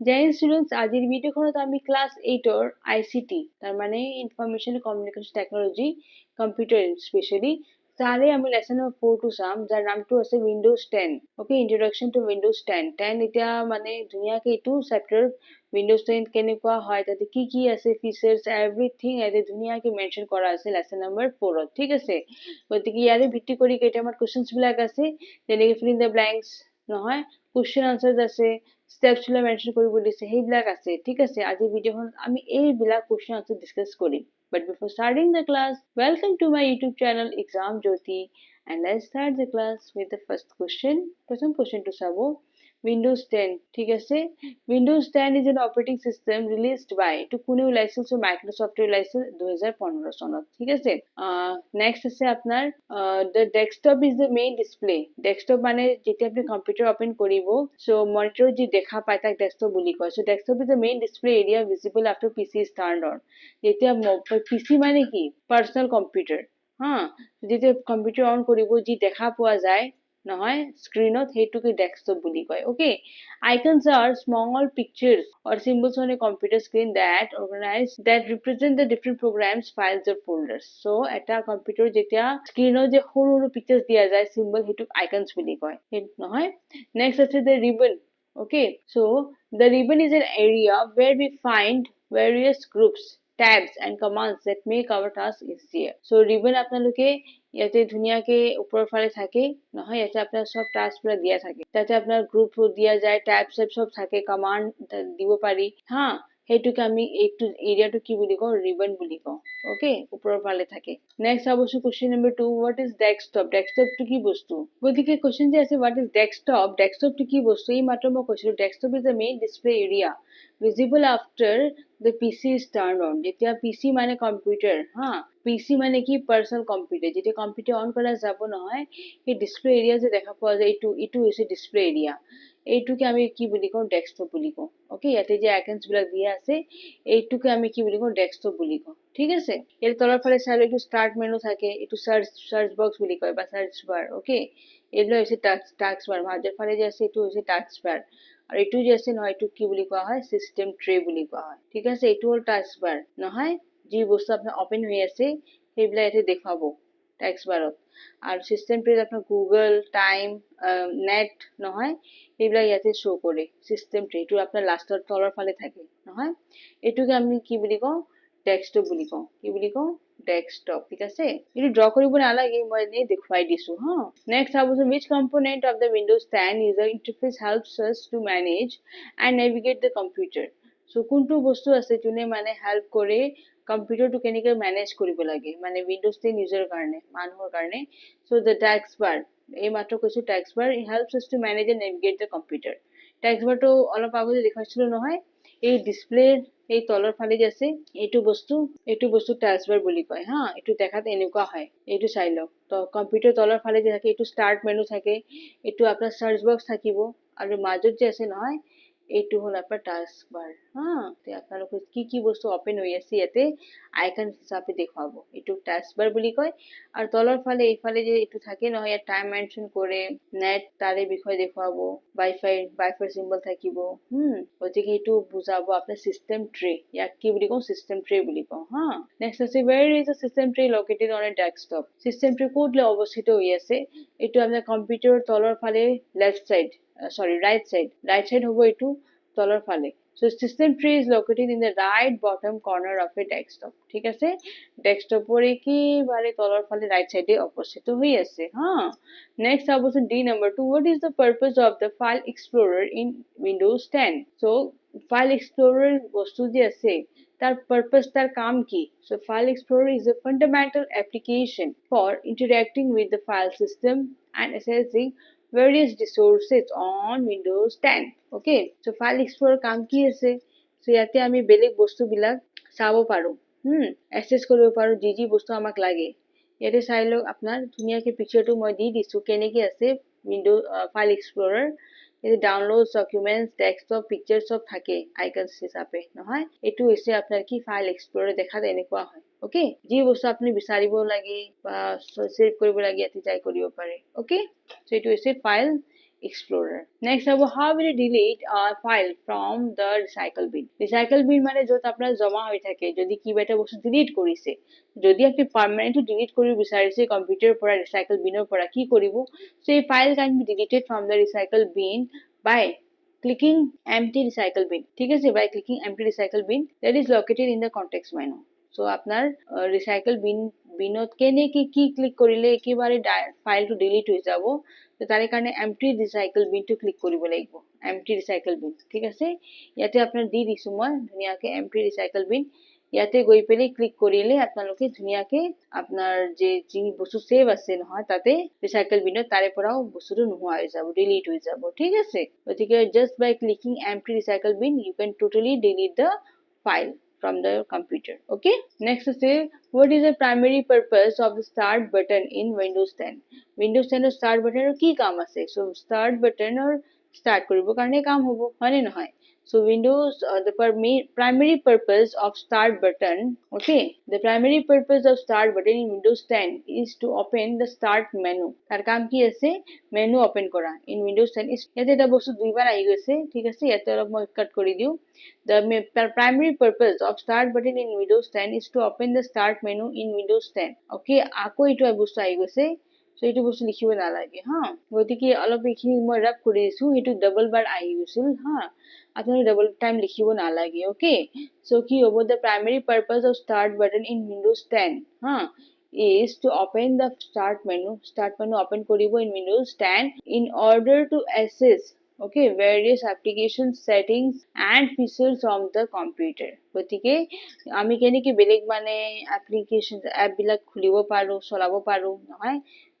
জয় students, আজিৰ ভিডিঅ'খনত আমি class 8ৰ ICT তাৰ মানে information communication technology computer specially তাৰে আমি লেসন নম্বৰ 4 টো চাম যাৰ নামটো আছে Windows 10। Okay, introduction to Windows 10 এতিয়া মানে ধুনীয়াকে এইটো চেপ্টাৰ উইন্ডোজ 10 কেনেকুৱা হয়, তাতে কি কি আছে ফিচাৰ্স এভৰিথিং ইয়াতে ধুনীয়াকে মেনশ্যন কৰা আছে লেসন নম্বৰ 4ত। ঠিক আছে, গতিকে ইয়াৰে ভিত্তি কৰি কেইটামান কুৱেশ্যনছ বিলাক আছে, যেনেকে ফিল ইন দ্য ব্লেংকছ নহয়, কুৱেশ্যন আনচাৰ্ছ আছে, steps বিলাক মেনশ্যন কৰিব দিছে, সেইবিলাক আছে। ঠিক আছে, আজিৰ ভিডিঅ'খনত আমি এইবিলাক কুৱেশ্যন আনচাৰ ডিছকাছ কৰিম। But before starting the class, welcome to my YouTube channel Exam Jyoti, and let's start the class with the first question. প্ৰথম কুৱেশ্যনটো চাব, Windows 10 ঠিক আছে, Windows 10 is an operating system released by এইটো কোনে ওলাইছিল, so Microsoft ওলাইছিল 2015 চনত। ঠিক আছে, নেক্সট আছে আপোনাৰ the desktop is the main display। Desktop মানে যেতিয়া আপুনি কম্পিউটাৰ ওপেন কৰিব, so মনিটৰত যি দেখা পায় তাক ডেস্কটপ বুলি কয়। so desktop is the main display area visible after PC is turned on। যেতিয়া PC মানে কি, পাৰ্চনেল কম্পিউটাৰ। হা, যেতিয়া কম্পিউটাৰ অন কৰিব যি দেখা পোৱা যায় নহয় স্ক্ৰীনত, সেইটোকে ডেস্কটপ বুলি কয়। Okay, icons are small pictures or symbols on a computer screen that represent the different programs, files or folders। so এটা কম্পিউটাৰ যেতিয়া স্ক্ৰীনত যে সৰু সৰু পিকচাৰ্ছ দিয়া যায় চিম্বল, সেইটোক icons বুলি কয়, সেই নহয়। নেক্সট আছে the ribbon। okay, so the ribbon is an area where we find various groups, tabs and commands that make our task easier। so ribbon আপোনালোকে ইয়াতে ধুনীয়াকে ওপৰৰ ফালে থাকে নহয়, ইয়াতে আপোনাৰ সব টাস্ক বিলাক দিয়া থাকে, তাতে আপোনাৰ গ্ৰুপ দিয়া যায়, ট্যাব সব থাকে, কমান্ড দিব পাৰি। হা, সেইটোকে আমি এইটো এৰিয়াটো কি বুলি কওঁ, ৰিবন বুলি কওঁ। ওকে, ওপৰৰ ফালে থাকে। নেক্সট চাবচোন question number 2, what is desktop. ডেস্কটপটো কি বস্তু, গতিকে কুৱেশ্যন যে আছে হোৱাট ইজ ডেস্কটপ, ডেস্কটপটো কি বস্তু, এই মাত্ৰ মই কৈছিলো desktop is the main display area visible after the PC is turned on। যেতিয়া PC মানে কম্পিউটাৰ, হা, PC মানে কি, পাৰ্চনেল কম্পিউটাৰ। যেতিয়া কম্পিউটাৰ অন কৰা যাব নহয়, সেই ডিসপ্লে এৰিয়া যে দেখা পোৱা যায়, এইটো হৈছে ডিসপ্লে এৰিয়া। এইটোকে আমি কি বুলি কওঁ, ডেস্কটপ বুলি কওঁ। ওকে, ইয়াতে যে আইকনছ বিলাক দিয়া আছে, এইটোকে আমি কি বুলি কওঁ, ডেস্কটপ বুলি কওঁ। ঠিক আছে, ইয়াৰ তলৰ ফালে চালে এইটো ষ্টাৰ্ট মেনু থাকে, এইটো চাৰ্চ বক্স বুলি কয় বা চাৰ্চ বাৰ। ওকে, এইবিলাক হৈছে টাস্ক বাৰ, মাজৰ ফালে যে আছে এইটো হৈছে টাস্ক বাৰ, আৰু এইটো যে আছে নহয়, এইটো কি বুলি কোৱা হয়, চিষ্টেম ট্ৰে বুলি কোৱা হয়। ঠিক আছে, এইটো হ'ল টাস্ক বাৰ নহয়, যি বস্তু আপোনাৰ অপেন হৈ আছে সেইবিলাক ইয়াতে দেখুৱাব টাস্ক বাৰত। আৰু চিষ্টেম ট্ৰেত আপোনাৰ গুগল, টাইম, নেট নহয়, সেইবিলাক ইয়াতে শ্ব' কৰে। চিষ্টেম ট্ৰে এইটো আপোনাৰ লাষ্টৰ তলৰ ফালে থাকে নহয়, এইটোকে আমি কি বুলি কওঁ, ডেস্কটপ বুলি কওঁ। কি বুলি কওঁ, ডেস্কটপ। ঠিক আছে, এইটো ড্ৰ কৰিব নালাগে, মই এনেই দেখুৱাই দিছো। হা, নেক্সট চাবচোন, which component of the Windows 10 user interface helps us to manage and navigate the computer। so কোনটো বস্তু আছে যোনে মানে হেল্প কৰে কম্পিউটাৰটো কেনেকৈ মেনেজ কৰিব লাগে, মানে উইণ্ডোজ 10 ইউজাৰ কাৰণে, মানুহৰ কাৰণে। so the task bar, এই মাত্ৰ কৈছো task bar helps us to manage and navigate the computer। task bar টো অলপ আগতে দেখাইছিলো নহয়, এই ডিসপ্লেৰ এই তলৰ ফালে যে আছে এইটো বস্তু টাস্ক বাৰ বুলি কয়। হা, এইটো দেখাত এনেকুৱা হয়, এইটো চাই লওক। তো কম্পিউটাৰ তলৰ ফালে যে থাকে এইটো ষ্টাৰ্ট মেনু থাকে, এইটো আপোনাৰ চাৰ্চ বক্স থাকিব, আৰু মাজত যে আছে নহয় এইটো হ'ল আপোনাৰ টাস্ক বাৰ। হা, আপোনালোকে কি কি বস্তু অপেন হৈ আছে ইয়াতে আইকন হিচাপে দেখুৱাব, এইটো টাস্ক বাৰ বুলি কয়। আৰু তলৰ ফালে এইফালে যে এইটো থাকে নহয়, ইয়াত টাইম মেনশ্যন কৰে, নেট তাৰে বিষয়ে দেখুৱাব, ৱাইফাই চিম্বল থাকিব। গতিকে এইটো বুজাব আপোনাৰ চিষ্টেম ট্ৰে, ইয়াক কি বুলি কওঁ, চিষ্টেম ট্ৰে বুলি কওঁ। হা, নেক্সট আছে where is a system tray located on a desktop। System tray ক'ত অৱস্থিত হৈ আছে, এইটো আপোনাৰ কম্পিউটাৰৰ তলৰ ফালে লেফ্ট চাইড, ৰাইট চাইড হ'ব এইটো তলৰ ফালে। so system tray is located in the right bottom corner of a desktop। ঠিক আছে, ডেস্কটপৰ একেবাৰে তলৰ ফালে ৰাইট চাইডে অৱস্থিত হৈ আছে। হা, নেক্সট চাবচোন D number 2, what is the purpose of the file explorer in Windows 10। so file explorer বস্তু যে আছে তাৰ পারপাস, তার কাম কি। so file explorer is a fundamental application for interacting with the file system and accessing various resources on Windows 10। okay, so file explorer কাম কি আছে, so ইয়াতে আমি বেলেগ বস্তু বিলাক চাব পাৰো, এক্সেস কৰিব পাৰো যি যি বস্তু আমাক লাগে। ইয়াতে চাই লওক, আপোনাৰ ধুনীয়াকে পিকচাৰটো মই দি দিছো কেনেকে আছে উইন্ডোজ ফাইল এক্সপ্লোৰাৰ। এই ডাউনলোড, ডকুমেন্টস, ডেস্কটপ, পিকচাৰ সব থাকে আইকনছ হিচাপে নহয়। এইটো হৈছে আপোনাৰ কি, ফাইল এক্সপ্লোৰাৰ দেখাত এনেকুৱা হয়। ওকে, যি বস্তু আপুনি বিচাৰিব লাগে বা সেভ কৰিব লাগে ইয়াতে যাই কৰিব পাৰে। ওকে, so এইটো হৈছে ফাইল explorer. Next হব how will you delete a file from the recycle bin. Recycle bin মানে য'ত আপোনাৰ জমা হৈ থাকে যদি কিবা এটা বস্তু ডিলিট কৰিছে, যদি আপুনি পাৰ্মানেণ্টলি ডিলিট কৰিব বিচাৰিছে কম্পিউটাৰৰ পৰা recycle binৰ পৰা কি কৰিব, so a file can be deleted from the recycle bin by clicking empty recycle bin. ঠিক আছে, by clicking empty recycle bin that is located in the context menu. so আপনার রিসাইকেল বিনত কেনেকে কি ক্লিক কৰিলে একেবাৰে ফাইলটো ডিলিট হৈ যাব, তো তাৰে কাৰণে এমটি ৰিসাইকেল বিনটো ক্লিক কৰিব লাগিব, এমটি ৰিসাইকেল বিন। ঠিক আছে, ইয়াতে আপোনাৰ দি দিছো মই ধুনীয়াকে এমটি ৰিসাইকেল বিন, ইয়াতে গৈ পেলাই ক্লিক কৰিলে আপোনালোকে ধুনীয়াকে আপোনাৰ যি বস্তু সেভ আছে নহয় তাতে ৰিসাইকেল বিনত তাৰে পৰাও বস্তুটো নোহোৱা হৈ যাব, ডিলিট হৈ যাব। ঠিক আছে, গতিকে just by clicking empty recycle bin you can totally delete the file from the computer. Okay, next is what is the primary purpose of the start button in Windows 10. Windows 10 start button er ki kaam ase, so start button or start koribo karone kaam hobo hone nohoy, so Windows the primary purpose of start button, okay, the primary purpose of start button in Windows 10 is to open the start menu. tar kaam ki ase menu open kora in Windows 10 is yate eta bostu duibar ahi goise। ঠিক আছে, yate olop moi cut kori diu, the primary purpose of start button in Windows 10 is to open the start menu in Windows 10. Okay, ako etu bostu ahi goise, so etu bostu likhibo nalage ha, gotike olop ekhini moi rub kori disu, etu double bar ahi goisil ha, apnalok double time likhibo nalage। Okay, so ki hobo the primary purpose of start button in Windows 10 ha is to open the start menu open koribo in Windows 10 in order to access, okay, various application settings and features of the computer। গতিকে আমি কেনেকে বেলেগ মানে application app বিলাক খুলিব পাৰো চলাব পাৰো নহয়,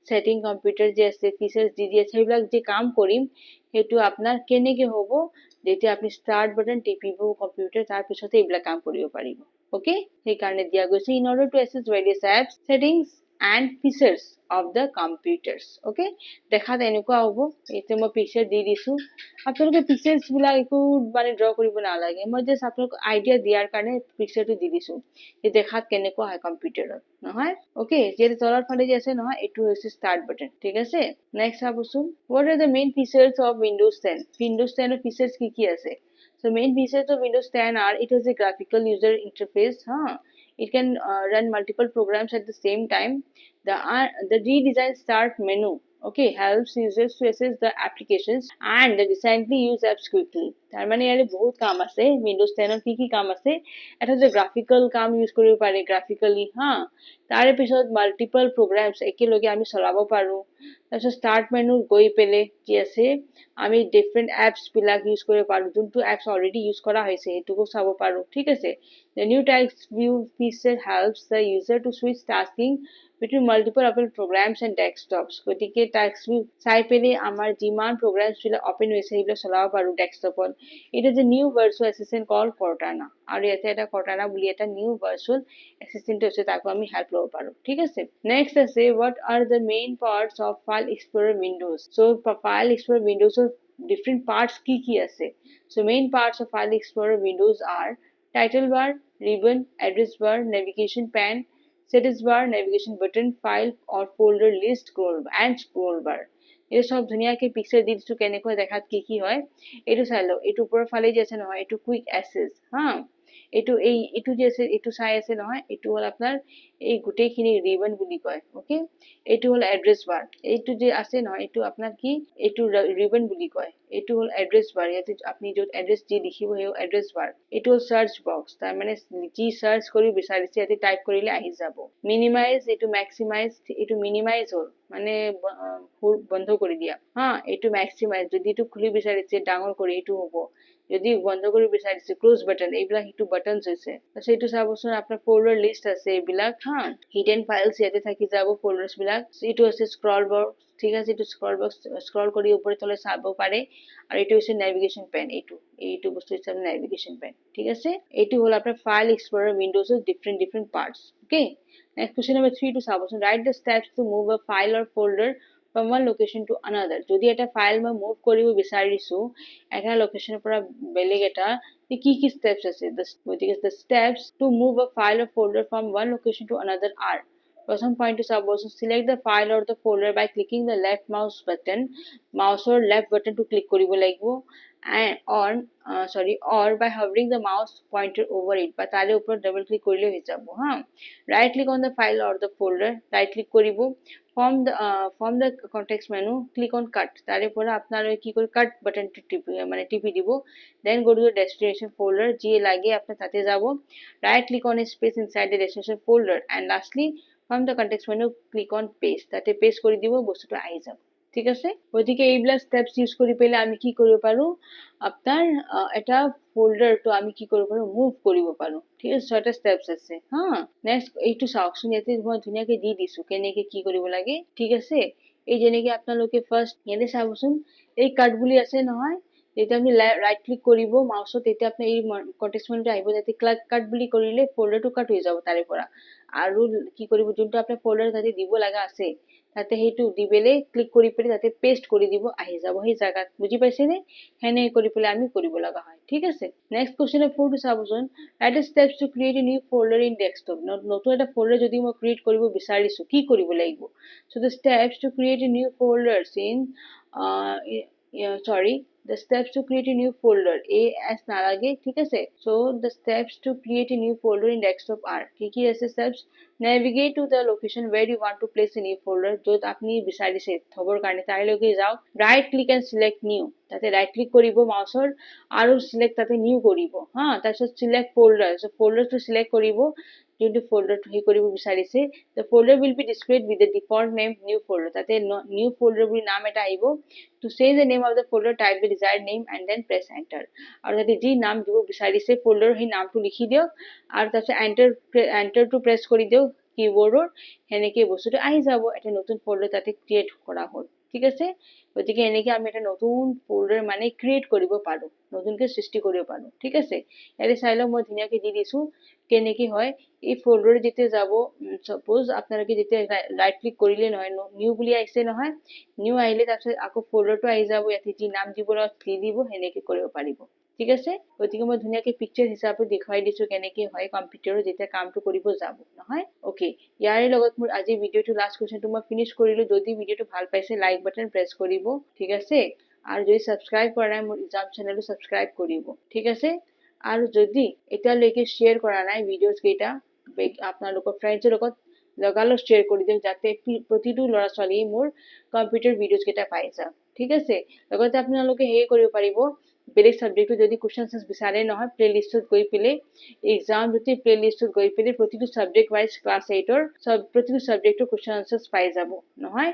সেটিং কম্পিউটাৰ যে আছে ফিচাৰ্স যি আছে সেইবিলাক যে কাম কৰিম সেইটো আপোনাৰ কেনেকে হ'ব যেতিয়া আপনি স্টাৰ্ট বাটন টিপিব কম্পিউটাৰ তাৰ পিছতে এইবিলাক কাম কৰিব পাৰিব। ওকে, সেই কাৰণে দিয়া গৈছে in order to access various apps settings and features of the computers। Okay, দেখাত এনেকুৱা হ'ব, এতে মই পিকচাৰ দি দিছো, আপোনালোকে পিকচাৰ্স বিলাক একো মানে ড্ৰ কৰিব নালাগে, মই জাস্ট আপোনালোক আইডিয়া দিয়াৰ কাৰণে পিকচাৰটো দি দিছো যে দেখাত কেনেকুৱা হয় কম্পিউটাৰত নহয়। ওকে, যে তলৰ ফালে যে আছে নহয় এটো হৈছে স্টার্ট বাটন। ঠিক আছে, নেক্সট চাবচোন what are the main features of Windows 10। Windows 10 এর ফিচার্স কি কি আছে, so main features of Windows 10 are it has a graphical user interface, it can run multiple programs at the same time, the redesigned start menu, okay, helps users to access the applications and the recently used apps quickly। তার মানে ইয়াৰে বহুত কাম আছে Windows 10 ৰ কি কাম আছে, এটা যে গ্ৰাফিক্যাল কাম ইউজ কৰিব পাৰে গ্ৰাফিক্যালি তাৰে পিছত মাল্টিপল প্ৰগ্ৰামছ একেলগে আমি চলাব পাৰো, তাৰপিছত ষ্টাৰ্ট মেনু গৈ পেলে কি আছে আমি ডিফাৰেন্ট এপস বিলাক ইউজ কৰিব পাৰো, যোনটো এপস অলৰেডি ইউজ কৰা হৈছে সেইটোকো চাব পাৰো। ঠিক আছে, the new text view feature helps the user to switch tasking between multiple open programs and desktops। গতিকে text view চাই পেলে আমাৰ যিমান programs বিলাক open হৈছে সেইবিলাক চলাব পাৰো ডেস্কটপত। it is a new virtual assistant called Cortana, আৰু ইয়াতে এটা Cortana বুলি এটা নিউ ভাৰ্চুৱেল এসিস্ট্যান্ট আছে, তাকো আমি হেল্প লব পাৰো। ঠিক আছে, নেক্সট আছে what are the main parts of File Explorer Windows। so File Explorer Windows ৰ different parts কি কি আছে, so main parts of File Explorer Windows are title bar, ribbon, address bar, navigation pane, status bar, navigation button, file or folder list, scroll bar। এই সব ধুনীয়াকে picture দি দিছো কেনেকৈ দেখাত কি কি হয়, এইটো চাই লও, এইটো ওপৰৰ ফালে যে আছে নহয় এইটো কুইক এক্সেস এইটো যে আছে এইটো চাই আছে নহয়, এইটো হল আপোনাৰ এই গোটেইখিনি ৰিবন বুলি কয়। ওকে, এইটো হল এড্ৰেছ বাৰ, এইটো যে আছে নহয় এইটো আপোনাৰ কি এইটো ৰিবন বুলি কয়, এইটো হল এড্ৰেছ বাৰ, ইয়াতে আপনি য'ত এড্ৰেছ দি লিখিব সেই এড্ৰেছ বাৰ। এইটো হল সাৰ্চ বক্স, তাৰ মানে যি সাৰ্চ কৰি বিচাৰিছে ইয়াতে টাইপ কৰিলে আহি যাব। মিনিমাইজ, এইটো ম্যাক্সিমাইজ, এইটো মিনিমাইজ হল মানে বন্ধ কৰি দিয়া এইটো ম্যাক্সিমাইজ, যদি এইটো খুলি বিচাৰিছে ডাঙৰ কৰি এইটো হ'ব, যদি বন্ধ কৰিব বিচাৰিছে ক্লোজ বাটন, এইবিলাক সেইটো বাটনস হৈছে। তাৰপিছত এইটো চাবচোন আপোনাৰ ফল্ডাৰ লিষ্ট আছে এইবিলাক হিডেন ফাইলস ইয়াতে থাকি যাব ফল্ডাৰ্স বিলাক। এইটো আছে স্ক্ৰল বক্স, ঠিক আছে, এইটো স্ক্ৰল কৰি ওপৰে তলে চাব পাৰে, আৰু এইটো হৈছে নেভিগেশ্যন পেন, এইটো বস্তু হৈছে নেভিগেশ্যন পেন। ঠিক আছে, এইটো হল আপোনাৰ ফাইল এক্সপ্লোৰাৰ উইন্ডোজৰ different parts. Okay, next question number 3 to চাবচোন write the steps to move a file or folder from one location to another। যদি এটা ফাইল মই মুভ কৰিব বিচাৰিছো এটা লোকেশনৰ পৰা বেলেগ এটা, কি কি স্টেপস আছে, গতিকে the steps to move a file or folder from one location to another are প্ৰথম পইণ্টটো চাব, select the file or the folder by clicking the left mouse button, মাউচৰ left buttonটো ক্লিক কৰিব লাগিব, or by hovering the mouse pointer over it, বা তাৰে ওপৰত double click কৰিলে হৈ যাব হা। right click on the file or the folder, right click কৰিব, from the context menu click on cut, তাৰে পৰা আপোনালোকে কি কৰি cut বাটনটো টিপি দিব, then go to the destination folder, যি লাগে আপোনাৰ তাতে যাব, right click on a space inside the destination folder, and lastly from the context menu click on paste, তাতে paste কৰি দিব, বস্তুটো আহি যাব। ঠিক আছে, গতিকে এইবিলাক steps ইউজ কৰি পেলাই আমি কি কৰিব পাৰো, আপনাৰ এটা ফোল্ডাৰটো আমি কি কৰিব পাৰো, মুভ কৰিব পাৰো। ঠিক আছে, ছয়টা steps আছে হা। নেক্সট এইটো চাওকচোন, ইয়াতে মই ধুনীয়াকে দি দিছো কেনেকে কি কৰিব লাগে। ঠিক আছে, এই যেনেকে আপোনালোকে ফাৰ্ষ্ট ইয়াতে চাবচোন, এই কাট বুলি আছে নহয়, যেতিয়া আপুনি ৰাইট ক্লিক কৰিব মাউচত, তেতিয়া আপোনাৰ এই কন্টেক্সট মেনুটো আহিব, যাতে কাট বুলি কৰিলে ফোল্ডাৰটো কাট হৈ যাব তাৰে পৰা, আৰু কি কৰিব, যোনটো আপোনাৰ ফোল্ডাৰ তাতে দিব লগা আছে তাতে সেইটো দি পেলাই ক্লিক কৰি পেলাই তাতে পেষ্ট কৰি দিব, আহি যাব সেই জাগাত। বুজি পাইছেনে? সেনেকে কৰি পেলাই আমি কৰিব লগা হয়। ঠিক আছে, নেক্সট কুৱেশ্যন 4টো চাবচোন, right steps to create a new folder in desktop. নতুন এটা ফোল্ডাৰ যদি মই ক্ৰিয়েট কৰিব বিচাৰিছো, কি কৰিব লাগিব? Show' the steps to create a new folders in the steps to create a new folder, as নালাগে, ঠিক আছে। so the steps to create a new folder in desktop are, কি আছে steps? navigate to the location where you want to place a new folder, য'ত আপনি বিচাৰিছে থবৰ কাৰণে তাইলৈকে যাওক, right click and select new, তাতে right click কৰিব মাউচৰ, আৰু select তাতে new কৰিব হা। তাৰপিছত select folder, so folder to select কৰিব, যোনটো ফোল্ডাৰটো হে কৰিব বিচাৰিছে। the folder will be displayed with the default name new folder, তাতে new folder বুলি নাম এটা আহিব। to say the name of the folder, type the desired name and then press enter, আৰু তাতে যি নাম দিব বিচাৰিছে ফোল্ডাৰ সেই নামটো লিখি দিয়ক, আৰু তাৰপিছত এন্টাৰটো প্ৰেছ কৰি দিয়ক কিবৰ্ডৰ, সেনেকে বস্তুটো আহি যাব, এটা নতুন ফোল্ডাৰ তাতে ক্ৰিয়েট কৰা হ'ল। ঠিক আছে, গতিকে এনেকে আমি এটা নতুন ফোল্ডাৰ মানে ক্ৰিয়েট কৰিব পাৰো, নতুনকে সৃষ্টি কৰিব পাৰো। ঠিক আছে, ইয়াতে চাই লওক মই ধুনীয়াকে দি দিছো কেনেকে হয়। এই ফোল্ডাৰ যেতিয়া যাব, সাপোজ আপোনালোকে যেতিয়া ৰাইট ক্লিক কৰিলে নহয়, নিউ বুলি আহিছে নহয়, নিউ আহিলে তাৰপিছত আকৌ ফোল্ডাৰটো আহি যাব, ইয়াতে যি নাম দিব দি দিব, সেনেকে কৰিব পাৰিব। ঠিক আছে, গতিকে মই ধুনীয়াকে পিকচাৰ হিচাপে দেখুৱাই দিছো কেনেকে হয় কম্পিউটাৰত যেতিয়া কামটো কৰিব যাব নহয়। অকে, ইয়াৰে লগত মোৰ আজি ভিডিঅ'টো লাষ্ট কুৱেশ্যনটো মই ফিনিশ কৰিলো। যদি ভিডিঅ'টো ভাল পাইছে লাইক বাটন প্ৰেছ কৰিব, ঠিক আছে, আৰু যদি ছাবস্ক্ৰাইব কৰা নাই মোৰ এক্সাম চেনেলটো ছাবস্ক্ৰাইব কৰিব। ঠিক আছে, আৰু যদি এতিয়ালৈকে শ্বেয়াৰ কৰা নাই ভিডিঅ'জ কেইটা আপোনালোকৰ ফ্ৰেণ্ডছৰ লগত, লগালগ শ্বেয়াৰ কৰি দিয়ক, যাতে প্ৰতিটো ল'ৰা ছোৱালীয়ে মোৰ কম্পিউটাৰ ভিডিঅ'জ কেইটা পাই যাওক। ঠিক আছে, লগতে আপোনালোকে হেৰি কৰিব পাৰিব, বেলেগ ছাবজেক্টটো যদি কুৱেশ্যন আনচাৰ্ছ বিচাৰে নহয়, প্লেলিষ্টত গৈ পেলাই এক্সাম যদি প্লেলিষ্টত গৈ পেলাই প্ৰতিটো ছাবজেক্ট ৱাইজ ক্লাছ 8ৰ প্ৰতিটো ছাবজেক্টৰ কুৱেশ্যন আনচাৰ্ছ পাই যাব নহয়।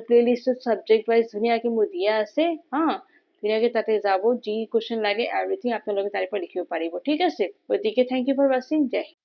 প্লেলিষ্টত ছাবজেক্ট ৱাইজ ধুনীয়াকে মোৰ দিয়া আছে হা, ধুনীয়াকে তাতে যাব, যি কুৱেশ্যন লাগে এভৰিথিং আপোনালোকে তাৰ পৰা লিখিব পাৰিব। ঠিক আছে, গতিকে থেংক ইউ ফৰ ৱাচিং, জয় হিন্দ।